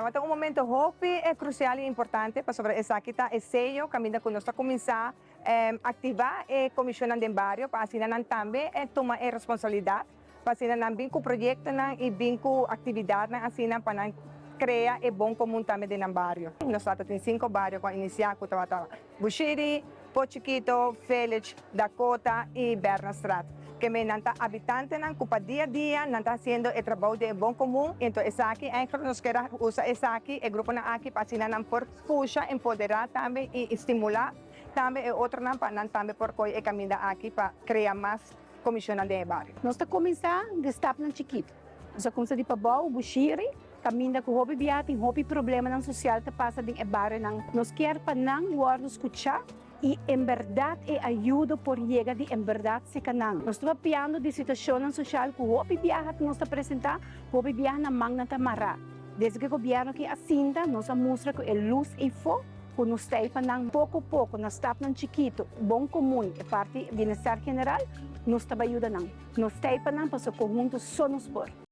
Estamos em um momento crucial e importante para sobre essa aqui tá sello caminho que nós começar ativar a comissão de barrio para assim não também tomar a responsabilidade para assim não vir com projeto e vir com atividade assim para criar um bom comum também de barrio. Nós temos 5 barrios com iniciar com Bushiri, Pochiquito, Village, Dakota e Bernastrat. Que me nanta habitante nan kupa dia a dia nanta haciendo el trabajo de bom comum. Então essa aqui nós queremos usar essa aqui o grupo na aqui para assim não por puxa empoderar também e estimular também outro não para não também por coi caminho aqui para criar mais comissão de barrio. Nós está começando de estar no chiquito. Nós começamos de Pabau, Bushiri, caminho com hobby biati, hobby problema não social que passa de barrio não. Nós quer para não guardar escutar e em verdade ajuda por chegar de em verdade se canang. Nós estamos piando de situação social que o hobby viaja que nós está apresentar, hobby viaja na manga tamara. Desde que o governo que assinta, nós mostra que é luz e fogo, que nós estamos pouco a pouco, nós estamos chiquito, bom comum, é parte do bem-estar general, nós estamos ajudando. Nós estamos para o conjunto só nos por.